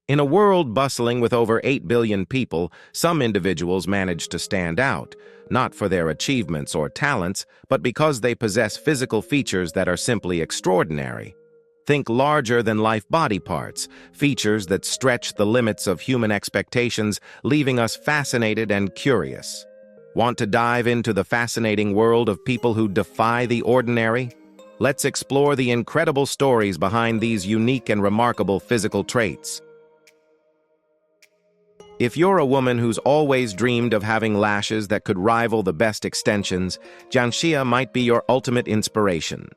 In a world bustling with over 8 billion people, some individuals manage to stand out, not for their achievements or talents, but because they possess physical features that are simply extraordinary. Think larger-than-life body parts, features that stretch the limits of human expectations, leaving us fascinated and curious. Want to dive into the fascinating world of people who defy the ordinary? Let's explore the incredible stories behind these unique and remarkable physical traits. If you're a woman who's always dreamed of having lashes that could rival the best extensions, Jian Xia might be your ultimate inspiration.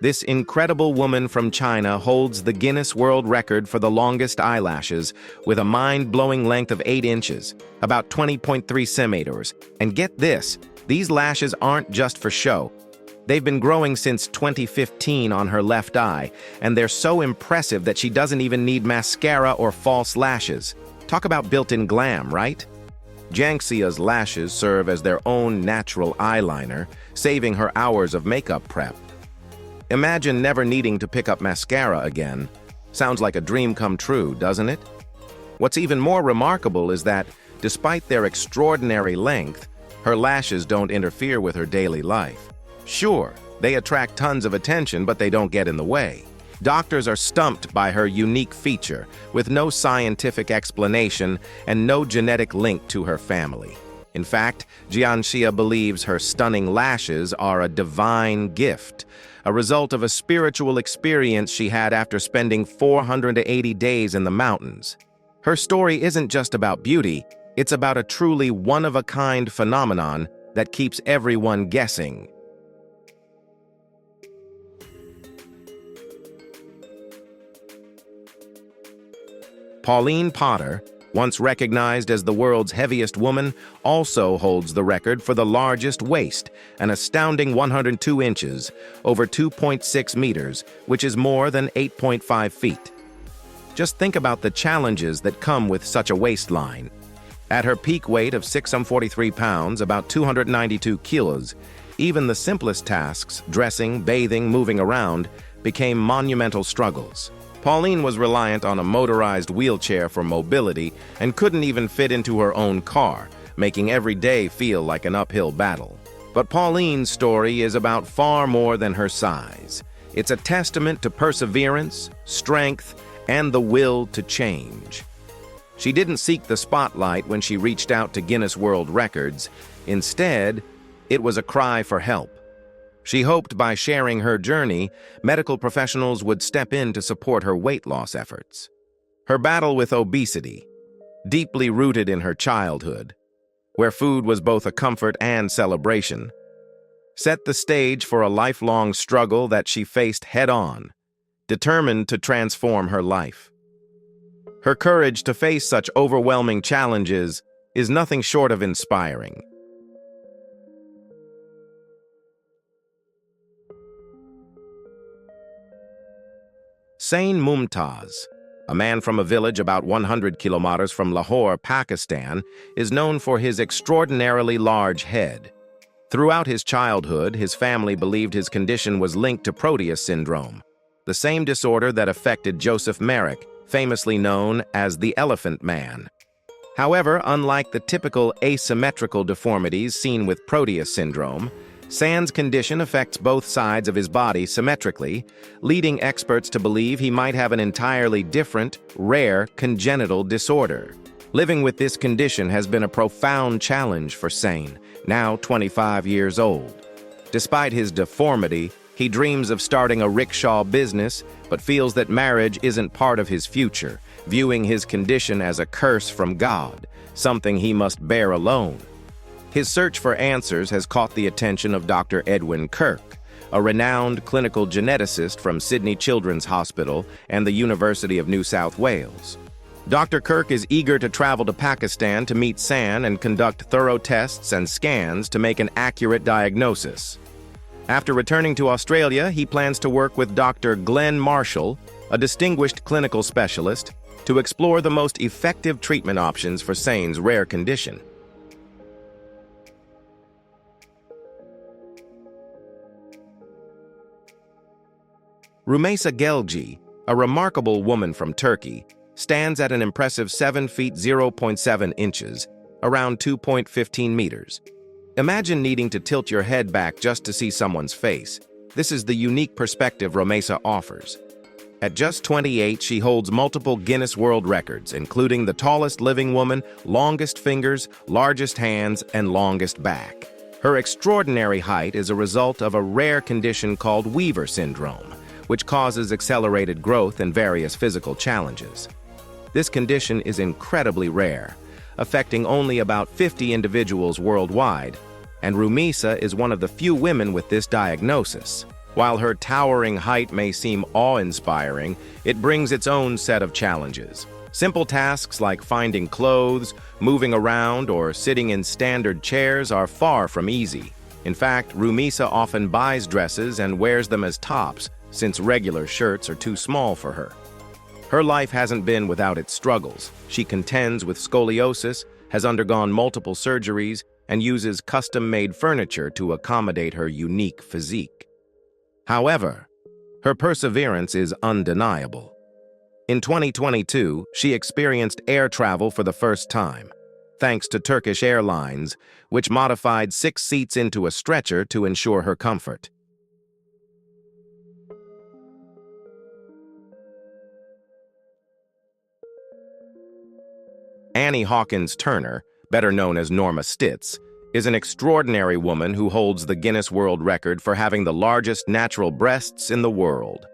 This incredible woman from China holds the Guinness World Record for the longest eyelashes, with a mind-blowing length of 8 inches, about 20.3 centimeters. And get this, these lashes aren't just for show. They've been growing since 2015 on her left eye, and they're so impressive that she doesn't even need mascara or false lashes. Talk about built-in glam, right? Jian Xia's lashes serve as their own natural eyeliner, saving her hours of makeup prep. Imagine never needing to pick up mascara again. Sounds like a dream come true, doesn't it? What's even more remarkable is that, despite their extraordinary length, her lashes don't interfere with her daily life. Sure, they attract tons of attention, but they don't get in the way. Doctors are stumped by her unique feature, with no scientific explanation and no genetic link to her family. In fact, Jian Xia believes her stunning lashes are a divine gift, a result of a spiritual experience she had after spending 480 days in the mountains. Her story isn't just about beauty, it's about a truly one-of-a-kind phenomenon that keeps everyone guessing. Pauline Potter, once recognized as the world's heaviest woman, also holds the record for the largest waist, an astounding 102 inches, over 2.6 meters, which is more than 8.5 feet. Just think about the challenges that come with such a waistline. At her peak weight of 643 pounds, about 292 kilos, even the simplest tasks, dressing, bathing, moving around, became monumental struggles. Pauline was reliant on a motorized wheelchair for mobility and couldn't even fit into her own car, making every day feel like an uphill battle. But Pauline's story is about far more than her size. It's a testament to perseverance, strength, and the will to change. She didn't seek the spotlight when she reached out to Guinness World Records. Instead, it was a cry for help. She hoped by sharing her journey, medical professionals would step in to support her weight loss efforts. Her battle with obesity, deeply rooted in her childhood, where food was both a comfort and celebration, set the stage for a lifelong struggle that she faced head-on, determined to transform her life. Her courage to face such overwhelming challenges is nothing short of inspiring. Sain Mumtaz, a man from a village about 100 kilometers from Lahore, Pakistan, is known for his extraordinarily large head. Throughout his childhood, his family believed his condition was linked to Proteus syndrome, the same disorder that affected Joseph Merrick, famously known as the Elephant Man. However, unlike the typical asymmetrical deformities seen with Proteus syndrome, Sain's condition affects both sides of his body symmetrically, leading experts to believe he might have an entirely different, rare, congenital disorder. Living with this condition has been a profound challenge for Sain, now 25 years old. Despite his deformity, he dreams of starting a rickshaw business, but feels that marriage isn't part of his future, viewing his condition as a curse from God, something he must bear alone. His search for answers has caught the attention of Dr. Edwin Kirk, a renowned clinical geneticist from Sydney Children's Hospital and the University of New South Wales. Dr. Kirk is eager to travel to Pakistan to meet Sain and conduct thorough tests and scans to make an accurate diagnosis. After returning to Australia, he plans to work with Dr. Glenn Marshall, a distinguished clinical specialist, to explore the most effective treatment options for Sain's rare condition. Rumeysa Gelgi, a remarkable woman from Turkey, stands at an impressive 7 feet 0.7 inches, around 2.15 meters. Imagine needing to tilt your head back just to see someone's face. This is the unique perspective Romesa offers. At just 28, she holds multiple Guinness World Records, including the tallest living woman, longest fingers, largest hands, and longest back. Her extraordinary height is a result of a rare condition called Weaver syndrome, which causes accelerated growth and various physical challenges. This condition is incredibly rare, affecting only about 50 individuals worldwide, and Romesa is one of the few women with this diagnosis. While her towering height may seem awe-inspiring, it brings its own set of challenges. Simple tasks like finding clothes, moving around, or sitting in standard chairs are far from easy. In fact, Romesa often buys dresses and wears them as tops, since regular shirts are too small for her. Her life hasn't been without its struggles. She contends with scoliosis, has undergone multiple surgeries, and uses custom-made furniture to accommodate her unique physique. However, her perseverance is undeniable. In 2022, she experienced air travel for the first time, thanks to Turkish Airlines, which modified 6 seats into a stretcher to ensure her comfort. Annie Hawkins Turner, better known as Norma Stitz, is an extraordinary woman who holds the Guinness World Record for having the largest natural breasts in the world.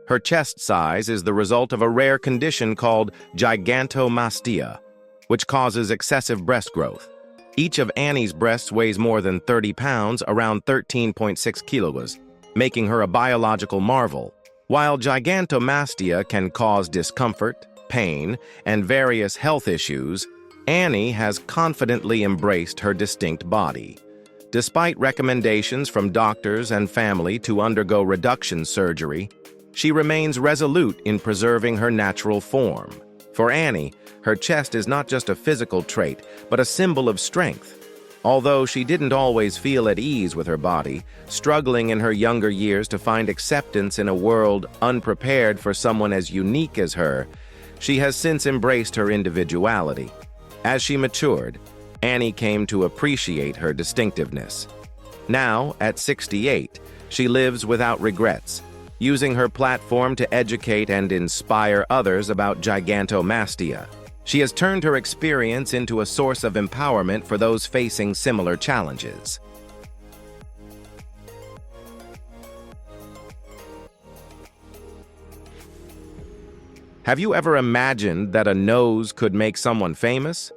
Her chest size is the result of a rare condition called gigantomastia, which causes excessive breast growth. Each of Annie's breasts weighs more than 30 pounds, around 13.6 kilos, making her a biological marvel. While gigantomastia can cause discomfort, pain, and various health issues, Annie has confidently embraced her distinct body. Despite recommendations from doctors and family to undergo reduction surgery, she remains resolute in preserving her natural form. For Annie, her chest is not just a physical trait, but a symbol of strength. Although she didn't always feel at ease with her body, struggling in her younger years to find acceptance in a world unprepared for someone as unique as her, she has since embraced her individuality. As she matured, Annie came to appreciate her distinctiveness. Now, at 68, she lives without regrets, using her platform to educate and inspire others about gigantomastia. She has turned her experience into a source of empowerment for those facing similar challenges. Have you ever imagined that a nose could make someone famous?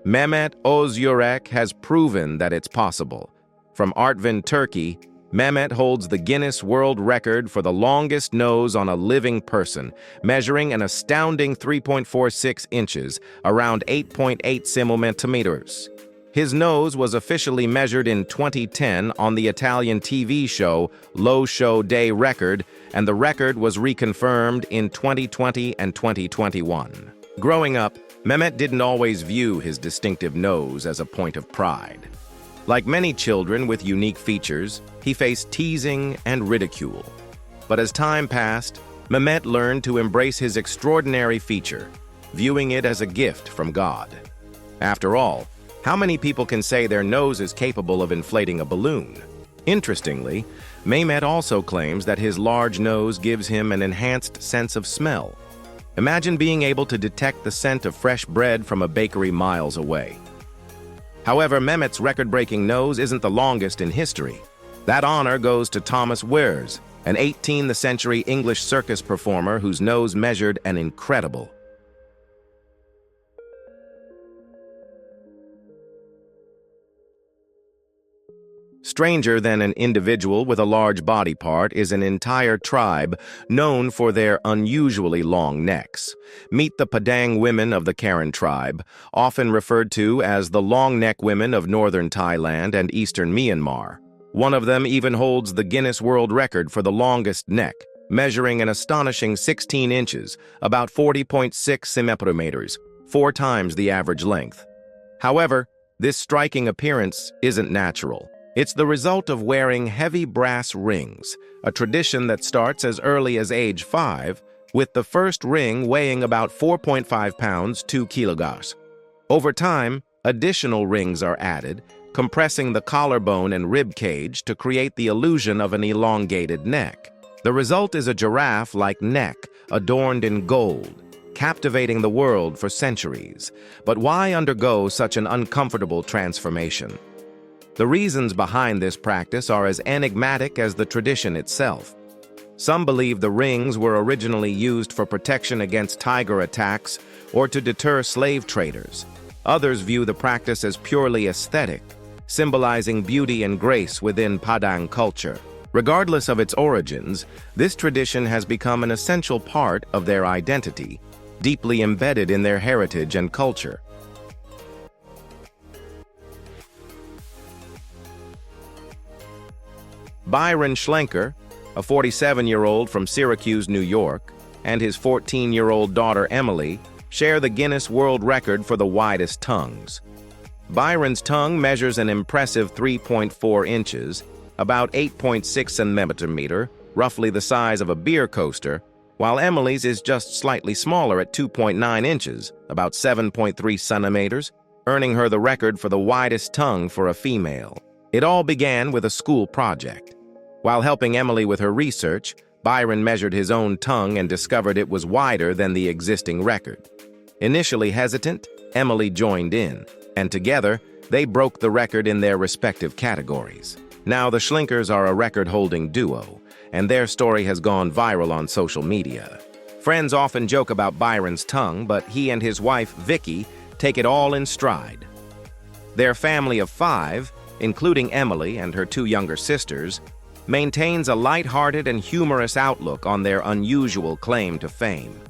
Mehmet Ozyurek has proven that it's possible. From Artvin, Turkey, Mehmet holds the Guinness World Record for the longest nose on a living person, measuring an astounding 3.46 inches, around 8.8 centimeters. His nose was officially measured in 2010 on the Italian TV show Lo Show Day Record, and the record was reconfirmed in 2020 and 2021. Growing up, Mehmet didn't always view his distinctive nose as a point of pride. Like many children with unique features, he faced teasing and ridicule. But as time passed, Mehmet learned to embrace his extraordinary feature, viewing it as a gift from God. After all, how many people can say their nose is capable of inflating a balloon? Interestingly, Mehmet also claims that his large nose gives him an enhanced sense of smell. Imagine being able to detect the scent of fresh bread from a bakery miles away. However, Mehmet's record-breaking nose isn't the longest in history. That honor goes to Thomas Wers, an 18th century English circus performer whose nose measured an incredible Stranger than an individual with a large body part is an entire tribe known for their unusually long necks. Meet the Padang women of the Karen tribe, often referred to as the long-neck women of northern Thailand and eastern Myanmar. One of them even holds the Guinness World Record for the longest neck, measuring an astonishing 16 inches, about 40.6 centimeters, 4 times the average length. However, this striking appearance isn't natural. It's the result of wearing heavy brass rings, a tradition that starts as early as age 5, with the first ring weighing about 4.5 pounds, 2 kilograms. Over time, additional rings are added, compressing the collarbone and rib cage to create the illusion of an elongated neck. The result is a giraffe-like neck adorned in gold, captivating the world for centuries. But why undergo such an uncomfortable transformation? The reasons behind this practice are as enigmatic as the tradition itself. Some believe the rings were originally used for protection against tiger attacks or to deter slave traders. Others view the practice as purely aesthetic, symbolizing beauty and grace within Padang culture. Regardless of its origins, this tradition has become an essential part of their identity, deeply embedded in their heritage and culture. Byron Schlenker, a 47-year-old from Syracuse, New York, and his 14-year-old daughter Emily share the Guinness World Record for the widest tongues. Byron's tongue measures an impressive 3.4 inches, about 8.6 centimeters, roughly the size of a beer coaster, while Emily's is just slightly smaller at 2.9 inches, about 7.3 centimeters, earning her the record for the widest tongue for a female. It all began with a school project. While helping Emily with her research, Byron measured his own tongue and discovered it was wider than the existing record. Initially hesitant, Emily joined in, and together, they broke the record in their respective categories. Now the Schlenkers are a record-holding duo, and their story has gone viral on social media. Friends often joke about Byron's tongue, but he and his wife, Vicky, take it all in stride. Their family of 5, including Emily and her 2 younger sisters, maintains a light-hearted and humorous outlook on their unusual claim to fame.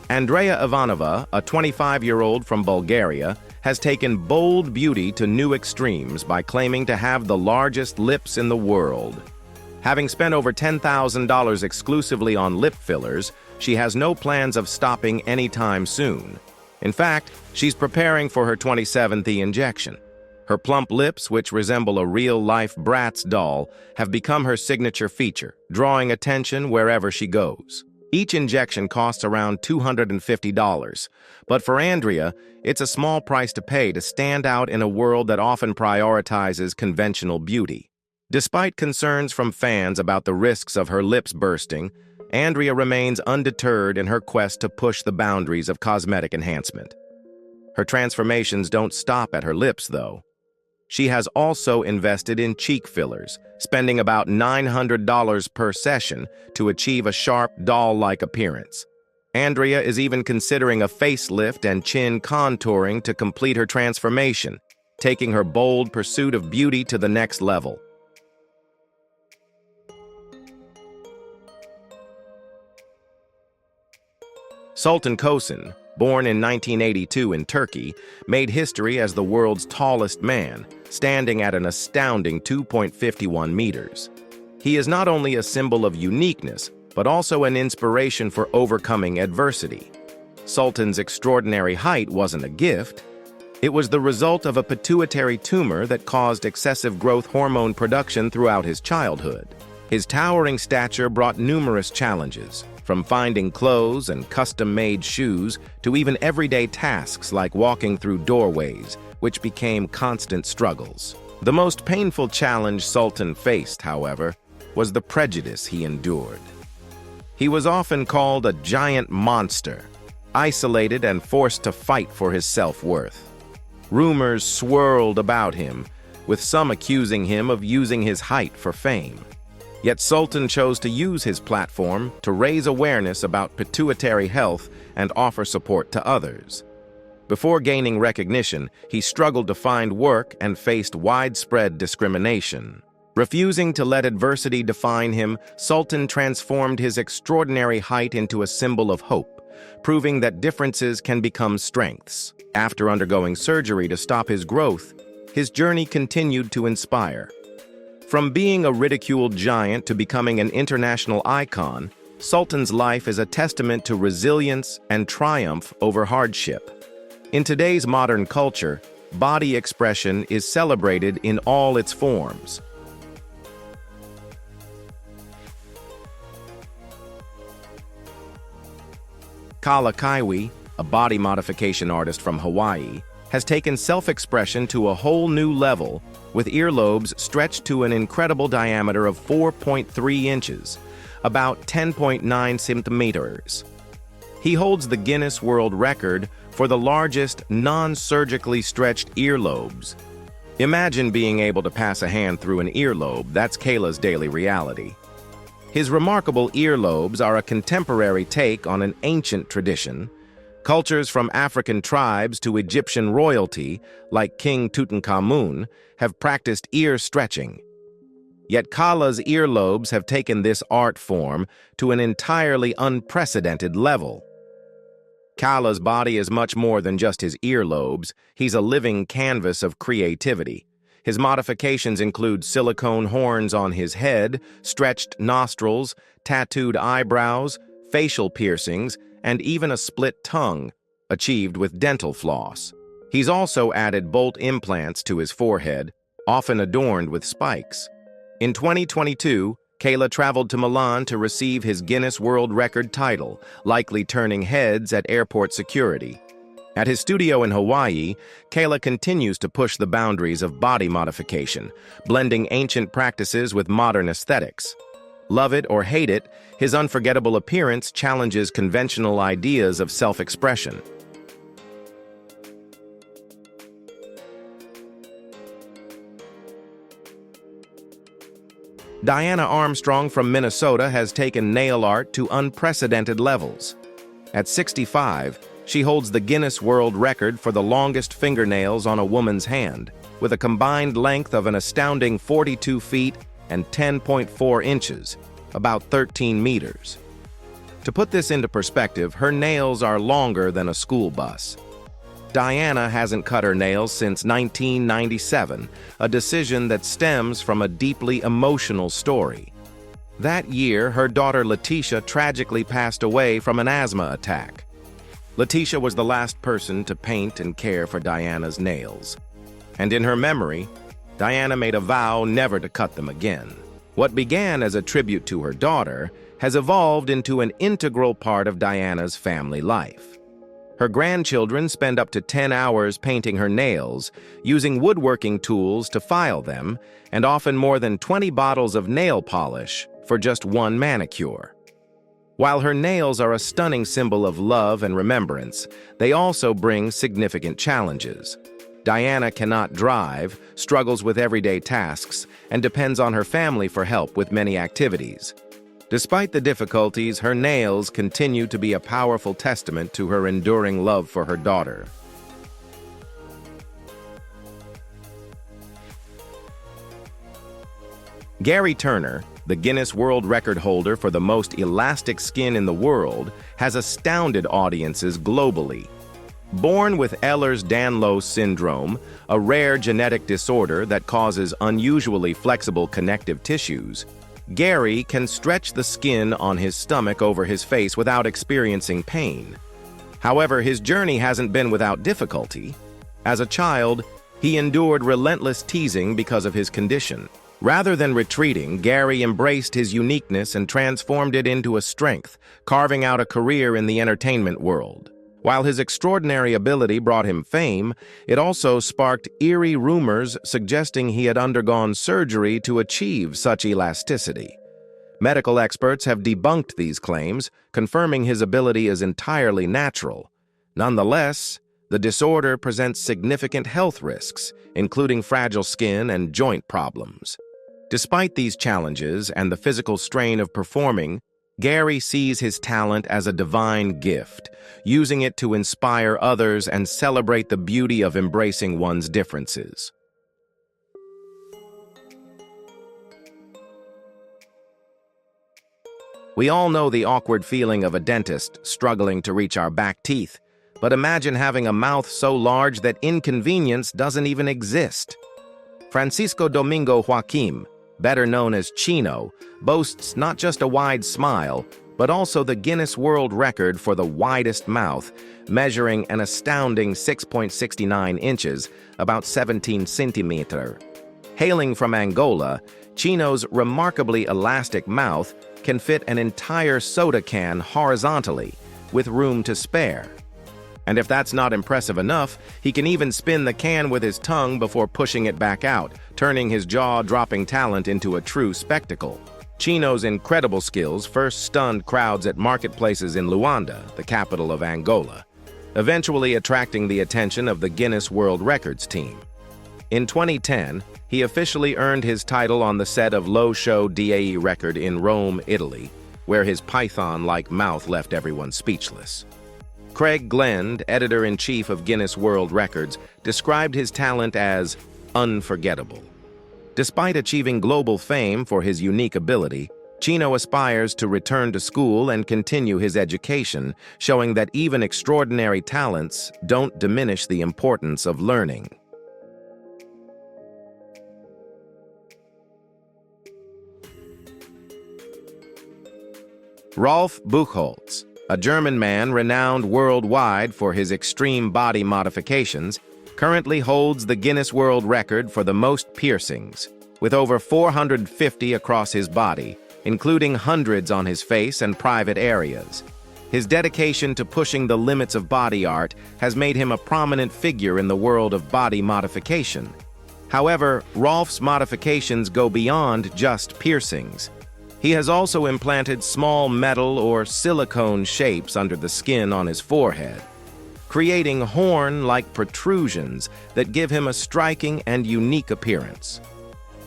Andrea Ivanova, a 25-year-old from Bulgaria, has taken bold beauty to new extremes by claiming to have the largest lips in the world. Having spent over $10,000 exclusively on lip fillers, she has no plans of stopping anytime soon. In fact, she's preparing for her 27th injection. Her plump lips, which resemble a real-life Bratz doll, have become her signature feature, drawing attention wherever she goes. Each injection costs around $250, but for Andrea, it's a small price to pay to stand out in a world that often prioritizes conventional beauty. Despite concerns from fans about the risks of her lips bursting, Andrea remains undeterred in her quest to push the boundaries of cosmetic enhancement. Her transformations don't stop at her lips, though. She has also invested in cheek fillers, spending about $900 per session to achieve a sharp, doll-like appearance. Andrea is even considering a facelift and chin contouring to complete her transformation, taking her bold pursuit of beauty to the next level. Sultan Kosin, born in 1982 in Turkey, made history as the world's tallest man, standing at an astounding 2.51 meters. He is not only a symbol of uniqueness, but also an inspiration for overcoming adversity. Sultan's extraordinary height wasn't a gift. It was the result of a pituitary tumor that caused excessive growth hormone production throughout his childhood. His towering stature brought numerous challenges, from finding clothes and custom-made shoes to even everyday tasks like walking through doorways, which became constant struggles. The most painful challenge Sultan faced, however, was the prejudice he endured. He was often called a giant monster, isolated and forced to fight for his self-worth. Rumors swirled about him, with some accusing him of using his height for fame. Yet Sultan chose to use his platform to raise awareness about pituitary health and offer support to others. Before gaining recognition, he struggled to find work and faced widespread discrimination. Refusing to let adversity define him, Sultan transformed his extraordinary height into a symbol of hope, proving that differences can become strengths. After undergoing surgery to stop his growth, his journey continued to inspire. From being a ridiculed giant to becoming an international icon, Sultan's life is a testament to resilience and triumph over hardship. In today's modern culture, body expression is celebrated in all its forms. Kala Kaiwi, a body modification artist from Hawaii, has taken self-expression to a whole new level with earlobes stretched to an incredible diameter of 4.3 inches, about 10.9 centimeters. He holds the Guinness World Record for the largest non-surgically stretched earlobes. Imagine being able to pass a hand through an earlobe. That's Kala's daily reality. His remarkable earlobes are a contemporary take on an ancient tradition. Cultures from African tribes to Egyptian royalty, like King Tutankhamun, have practiced ear stretching. Yet Kala's earlobes have taken this art form to an entirely unprecedented level. Kala's body is much more than just his earlobes. He's a living canvas of creativity. His modifications include silicone horns on his head, stretched nostrils, tattooed eyebrows, facial piercings, and even a split tongue, achieved with dental floss. He's also added bolt implants to his forehead, often adorned with spikes. In 2022, Kala traveled to Milan to receive his Guinness World Record title, likely turning heads at airport security. At his studio in Hawaii, Kala continues to push the boundaries of body modification, blending ancient practices with modern aesthetics. Love it or hate it, his unforgettable appearance challenges conventional ideas of self-expression. Diana Armstrong from Minnesota has taken nail art to unprecedented levels. At 65, she holds the Guinness World Record for the longest fingernails on a woman's hand, with a combined length of an astounding 42 feet and 10.4 inches, about 13 meters. To put this into perspective, her nails are longer than a school bus. Diana hasn't cut her nails since 1997, a decision that stems from a deeply emotional story. That year, her daughter Letitia tragically passed away from an asthma attack. Letitia was the last person to paint and care for Diana's nails. And in her memory, Diana made a vow never to cut them again. What began as a tribute to her daughter has evolved into an integral part of Diana's family life. Her grandchildren spend up to 10 hours painting her nails, using woodworking tools to file them, and often more than 20 bottles of nail polish for just one manicure. While her nails are a stunning symbol of love and remembrance, they also bring significant challenges. Diana cannot drive, struggles with everyday tasks, and depends on her family for help with many activities. Despite the difficulties, her nails continue to be a powerful testament to her enduring love for her daughter. Gary Turner, the Guinness World Record holder for the most elastic skin in the world, has astounded audiences globally. Born with Ehlers-Danlos syndrome, a rare genetic disorder that causes unusually flexible connective tissues, Gary can stretch the skin on his stomach over his face without experiencing pain. However, his journey hasn't been without difficulty. As a child, he endured relentless teasing because of his condition. Rather than retreating, Gary embraced his uniqueness and transformed it into a strength, carving out a career in the entertainment world. While his extraordinary ability brought him fame, it also sparked eerie rumors suggesting he had undergone surgery to achieve such elasticity. Medical experts have debunked these claims, confirming his ability is entirely natural. Nonetheless, the disorder presents significant health risks, including fragile skin and joint problems. Despite these challenges and the physical strain of performing, Gary sees his talent as a divine gift, using it to inspire others and celebrate the beauty of embracing one's differences. We all know the awkward feeling of a dentist struggling to reach our back teeth, but imagine having a mouth so large that inconvenience doesn't even exist. Francisco Domingo Joaquim, better known as Chino, boasts not just a wide smile, but also the Guinness World Record for the widest mouth, measuring an astounding 6.69 inches, about 17 centimeters. Hailing from Angola, Chino's remarkably elastic mouth can fit an entire soda can horizontally, with room to spare. And if that's not impressive enough, he can even spin the can with his tongue before pushing it back out, turning his jaw-dropping talent into a true spectacle. Chino's incredible skills first stunned crowds at marketplaces in Luanda, the capital of Angola, eventually attracting the attention of the Guinness World Records team. In 2010, he officially earned his title on the set of Lo Show DAE record in Rome, Italy, where his python-like mouth left everyone speechless. Craig Glend, editor-in-chief of Guinness World Records, described his talent as unforgettable. Despite achieving global fame for his unique ability, Chino aspires to return to school and continue his education, showing that even extraordinary talents don't diminish the importance of learning. Rolf Buchholz, a German man renowned worldwide for his extreme body modifications, currently holds the Guinness World Record for the most piercings, with over 450 across his body, including hundreds on his face and private areas. His dedication to pushing the limits of body art has made him a prominent figure in the world of body modification. However, Rolf's modifications go beyond just piercings. He has also implanted small metal or silicone shapes under the skin on his forehead, creating horn-like protrusions that give him a striking and unique appearance.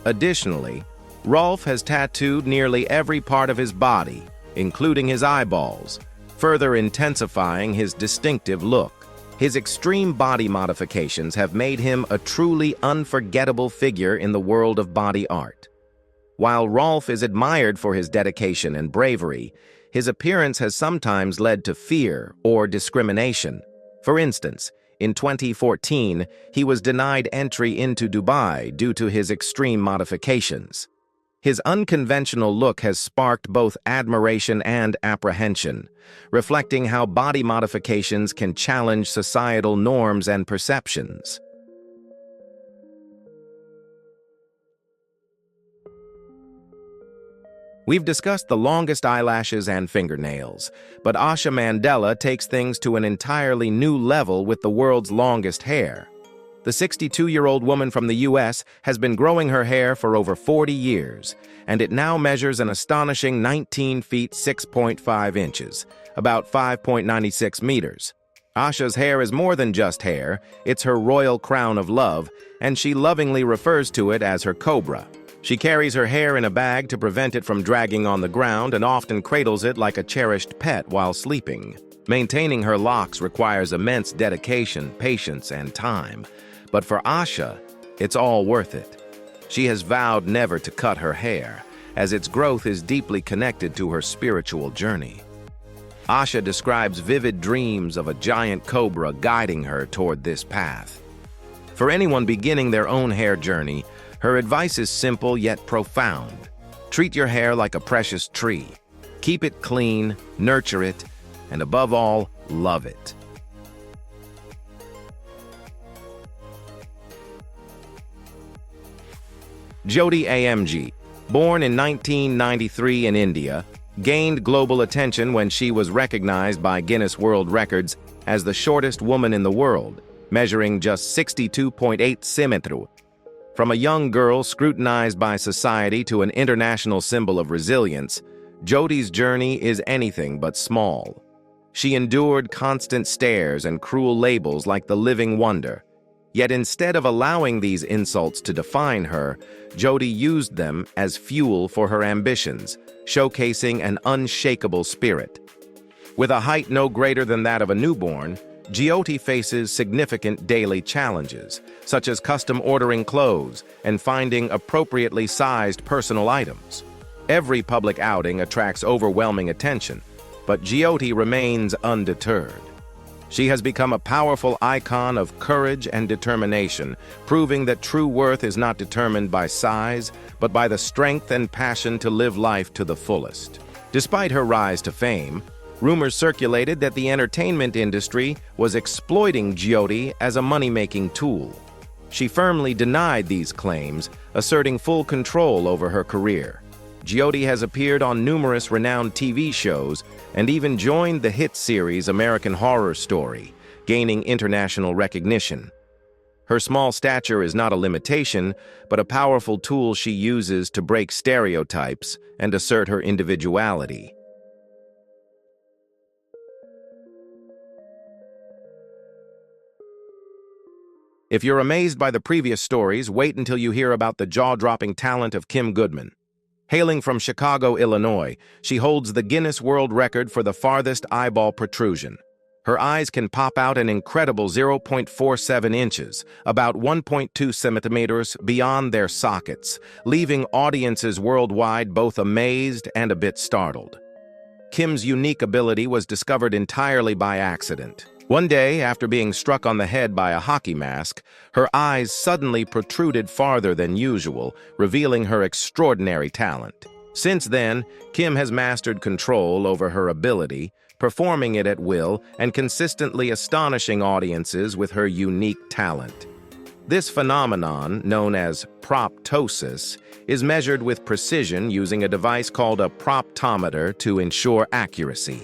Additionally, Rolf has tattooed nearly every part of his body, including his eyeballs, further intensifying his distinctive look. His extreme body modifications have made him a truly unforgettable figure in the world of body art. While Rolf is admired for his dedication and bravery, his appearance has sometimes led to fear or discrimination. For instance, in 2014, he was denied entry into Dubai due to his extreme modifications. His unconventional look has sparked both admiration and apprehension, reflecting how body modifications can challenge societal norms and perceptions. We've discussed the longest eyelashes and fingernails, but Asha Mandela takes things to an entirely new level with the world's longest hair. The 62-year-old woman from the U.S. has been growing her hair for over 40 years, and it now measures an astonishing 19 feet 6.5 inches, about 5.96 meters. Asha's hair is more than just hair, it's her royal crown of love, and she lovingly refers to it as her cobra. She carries her hair in a bag to prevent it from dragging on the ground and often cradles it like a cherished pet while sleeping. Maintaining her locks requires immense dedication, patience, and time. But for Asha, it's all worth it. She has vowed never to cut her hair, as its growth is deeply connected to her spiritual journey. Asha describes vivid dreams of a giant cobra guiding her toward this path. For anyone beginning their own hair journey, her advice is simple yet profound. Treat your hair like a precious tree. Keep it clean, nurture it, and above all, love it. Jyoti Amg, born in 1993 in India, gained global attention when she was recognized by Guinness World Records as the shortest woman in the world, measuring just 62.8 centimeters. From a young girl scrutinized by society to an international symbol of resilience, Jyoti's journey is anything but small. She endured constant stares and cruel labels like the living wonder. Yet instead of allowing these insults to define her, Jyoti used them as fuel for her ambitions, showcasing an unshakable spirit. With a height no greater than that of a newborn, Jyoti faces significant daily challenges, such as custom ordering clothes and finding appropriately sized personal items. Every public outing attracts overwhelming attention, but Jyoti remains undeterred. She has become a powerful icon of courage and determination, proving that true worth is not determined by size, but by the strength and passion to live life to the fullest. Despite her rise to fame, rumors circulated that the entertainment industry was exploiting Jyoti as a money-making tool. She firmly denied these claims, asserting full control over her career. Jyoti has appeared on numerous renowned TV shows and even joined the hit series American Horror Story, gaining international recognition. Her small stature is not a limitation, but a powerful tool she uses to break stereotypes and assert her individuality. If you're amazed by the previous stories, wait until you hear about the jaw-dropping talent of Kim Goodman. Hailing from Chicago, Illinois, she holds the Guinness World Record for the farthest eyeball protrusion. Her eyes can pop out an incredible 0.47 inches, about 1.2 centimeters beyond their sockets, leaving audiences worldwide both amazed and a bit startled. Kim's unique ability was discovered entirely by accident. One day, after being struck on the head by a hockey mask, her eyes suddenly protruded farther than usual, revealing her extraordinary talent. Since then, Kim has mastered control over her ability, performing it at will and consistently astonishing audiences with her unique talent. This phenomenon, known as proptosis, is measured with precision using a device called a proptometer to ensure accuracy.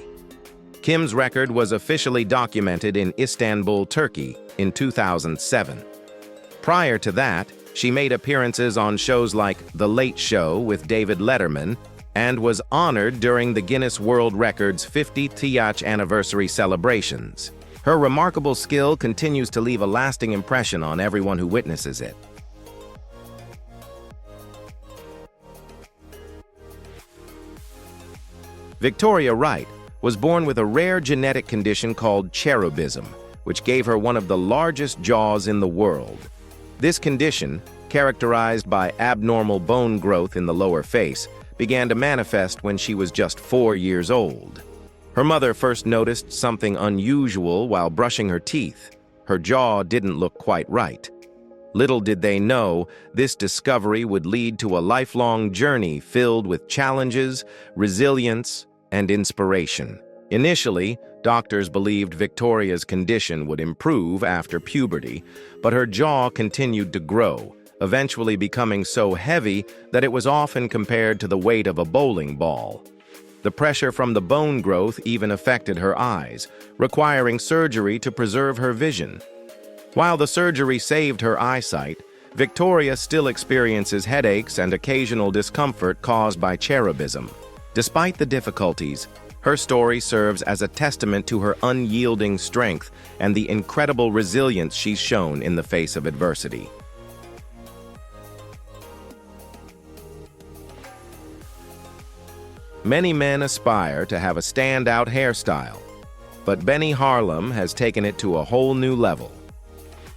Kim's record was officially documented in Istanbul, Turkey, in 2007. Prior to that, she made appearances on shows like The Late Show with David Letterman and was honored during the Guinness World Record's 50th anniversary celebrations. Her remarkable skill continues to leave a lasting impression on everyone who witnesses it. Victoria Wright was born with a rare genetic condition called cherubism, which gave her one of the largest jaws in the world. This condition, characterized by abnormal bone growth in the lower face, began to manifest when she was just 4 years old. Her mother first noticed something unusual while brushing her teeth. Her jaw didn't look quite right. Little did they know, this discovery would lead to a lifelong journey filled with challenges, resilience, and inspiration. Initially, doctors believed Victoria's condition would improve after puberty, but her jaw continued to grow, eventually becoming so heavy that it was often compared to the weight of a bowling ball. The pressure from the bone growth even affected her eyes, requiring surgery to preserve her vision. While the surgery saved her eyesight, Victoria still experiences headaches and occasional discomfort caused by cherubism. Despite the difficulties, her story serves as a testament to her unyielding strength and the incredible resilience she's shown in the face of adversity. Many men aspire to have a standout hairstyle, but Benny Harlem has taken it to a whole new level.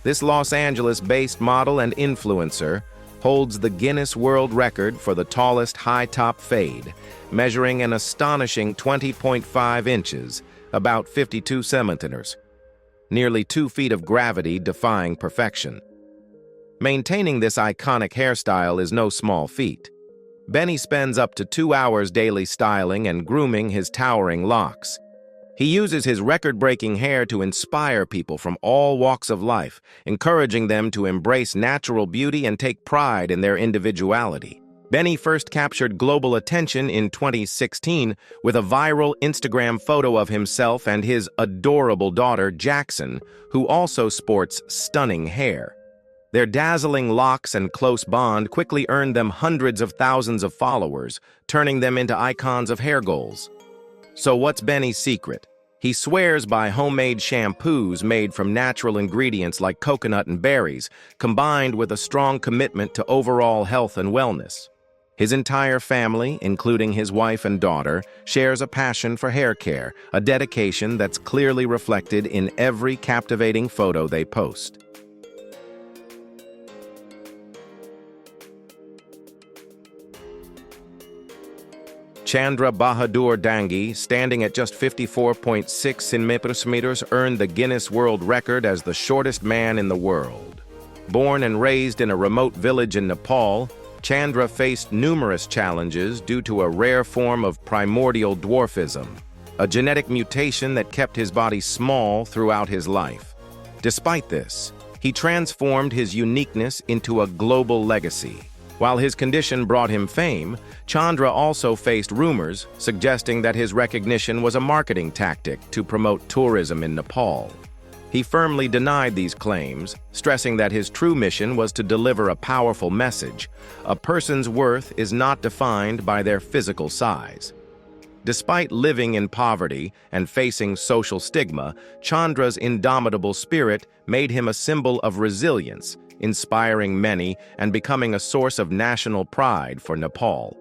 This Los Angeles-based model and influencer holds the Guinness World Record for the tallest high-top fade, measuring an astonishing 20.5 inches, about 52 centimeters, nearly 2 feet of gravity defying perfection. Maintaining this iconic hairstyle is no small feat. Benny spends up to 2 hours daily styling and grooming his towering locks. He uses his record-breaking hair to inspire people from all walks of life, encouraging them to embrace natural beauty and take pride in their individuality. Benny first captured global attention in 2016 with a viral Instagram photo of himself and his adorable daughter, Jackson, who also sports stunning hair. Their dazzling locks and close bond quickly earned them hundreds of thousands of followers, turning them into icons of hair goals. So what's Benny's secret? He swears by homemade shampoos made from natural ingredients like coconut and berries, combined with a strong commitment to overall health and wellness. His entire family, including his wife and daughter, shares a passion for hair care, a dedication that's clearly reflected in every captivating photo they post. Chandra Bahadur Dangi, standing at just 54.6 centimeters, earned the Guinness World Record as the shortest man in the world. Born and raised in a remote village in Nepal, Chandra faced numerous challenges due to a rare form of primordial dwarfism, a genetic mutation that kept his body small throughout his life. Despite this, he transformed his uniqueness into a global legacy. While his condition brought him fame, Chandra also faced rumors suggesting that his recognition was a marketing tactic to promote tourism in Nepal. He firmly denied these claims, stressing that his true mission was to deliver a powerful message: a person's worth is not defined by their physical size. Despite living in poverty and facing social stigma, Chandra's indomitable spirit made him a symbol of resilience, inspiring many and becoming a source of national pride for Nepal.